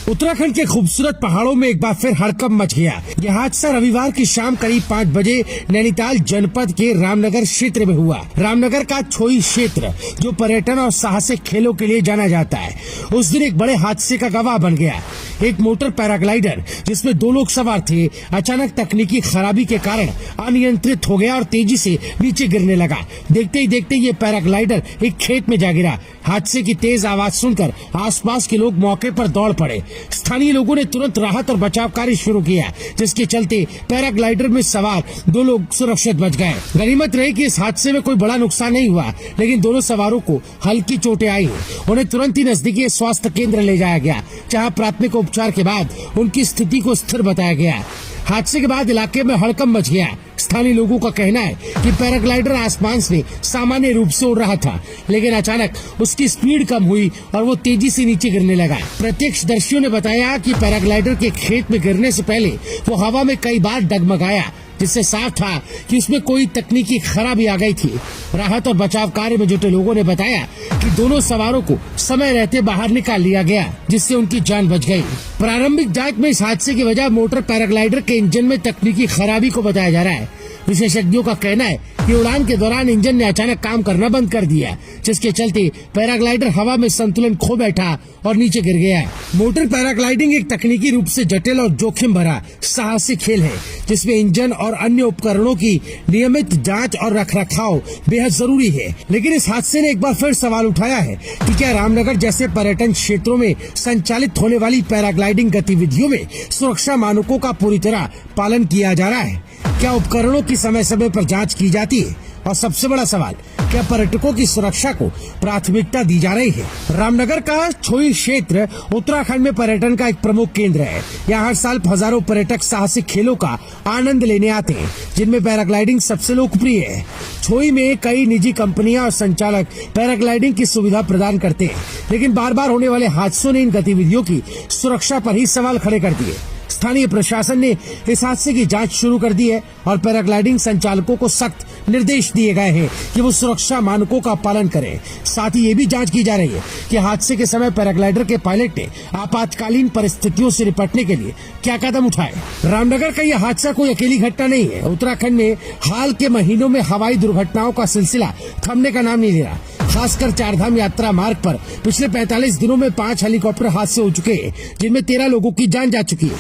उत्तराखंड के खूबसूरत पहाड़ों में एक बार फिर हड़कंप मच गया। यह हादसा रविवार की शाम करीब 5 बजे नैनीताल जनपद के रामनगर क्षेत्र में हुआ। रामनगर का छोई क्षेत्र जो पर्यटन और साहसिक खेलों के लिए जाना जाता है, उस दिन एक बड़े हादसे का गवाह बन गया। एक मोटर पैराग्लाइडर जिसमें 2 लोग सवार थे, अचानक तकनीकी खराबी के कारण अनियंत्रित हो गया और तेजी से नीचे गिरने लगा। देखते ही देखते ये पैराग्लाइडर एक खेत में जा गिरा। हादसे की तेज आवाज सुनकर आसपास के लोग मौके पर दौड़ पड़े। स्थानीय लोगों ने तुरंत राहत और बचाव कार्य शुरू किया, जिसके चलते पैराग्लाइडर में सवार 2 लोग सुरक्षित बच गए। गनीमत रही कि इस हादसे में कोई बड़ा नुकसान नहीं हुआ, लेकिन दोनों सवारों को हल्की चोटें आई। उन्हें तुरंत ही नजदीकी स्वास्थ्य केंद्र ले जाया गया, जहां प्राथमिक उपचार के बाद उनकी स्थिति को स्थिर बताया गया। हादसे के बाद इलाके में हड़कंप मच गया। स्थानीय लोगों का कहना है कि पैराग्लाइडर आसमान में सामान्य रूप से उड़ रहा था, लेकिन अचानक उसकी स्पीड कम हुई और वो तेजी से नीचे गिरने लगा। प्रत्यक्षदर्शियों ने बताया कि पैराग्लाइडर के खेत में गिरने से पहले वो हवा में कई बार डगमगाया, जिससे साफ था कि उसमें कोई तकनीकी खराबी आ गई थी। राहत और बचाव कार्य में जुटे लोगों ने बताया कि दोनों सवारों को समय रहते बाहर निकाल लिया गया, जिससे उनकी जान बच गई। प्रारंभिक जांच में इस हादसे की वजह मोटर पैराग्लाइडर के इंजन में तकनीकी खराबी को बताया जा रहा है। विशेषज्ञों का कहना है कि उड़ान के दौरान इंजन ने अचानक काम करना बंद कर दिया, जिसके चलते पैराग्लाइडर हवा में संतुलन खो बैठा और नीचे गिर गया। मोटर पैराग्लाइडिंग एक तकनीकी रूप से जटिल और जोखिम भरा साहसिक खेल है, जिसमें इंजन और अन्य उपकरणों की नियमित जांच और रखरखाव बेहद जरूरी है। लेकिन इस हादसे ने एक बार फिर सवाल उठाया है कि क्या रामनगर जैसे पर्यटन क्षेत्रों में संचालित होने वाली पैराग्लाइडिंग गतिविधियों में सुरक्षा मानकों का पूरी तरह पालन किया जा रहा है? क्या उपकरणों की समय समय पर जांच की जाती है? और सबसे बड़ा सवाल, क्या पर्यटकों की सुरक्षा को प्राथमिकता दी जा रही है? रामनगर का छोई क्षेत्र उत्तराखंड में पर्यटन का एक प्रमुख केंद्र है। यहाँ हर साल हजारों पर्यटक साहसिक खेलों का आनंद लेने आते हैं, जिनमें पैराग्लाइडिंग सबसे लोकप्रिय है। छोई में कई निजी कंपनियां और संचालक पैराग्लाइडिंग की सुविधा प्रदान करते हैं, लेकिन बार बार होने वाले हादसों ने इन गतिविधियों की सुरक्षा पर ही सवाल खड़े कर दिए। स्थानीय प्रशासन ने इस हादसे की जांच शुरू कर दी है और पैराग्लाइडिंग संचालकों को सख्त निर्देश दिए गए हैं कि वो सुरक्षा मानकों का पालन करें। साथ ही ये भी जांच की जा रही है कि हादसे के समय पैराग्लाइडर के पायलट ने आपातकालीन परिस्थितियों से निपटने के लिए क्या कदम उठाए। रामनगर का यह हादसा कोई अकेली घटना नहीं है। उत्तराखंड में हाल के महीनों में हवाई दुर्घटनाओं का सिलसिला थमने का नाम नहीं ले रहा। खासकर चारधाम यात्रा मार्ग पर पिछले 45 दिनों में 5 हेलीकॉप्टर हादसे हो चुके हैं, जिनमें 13 लोगों की जान जा चुकी है।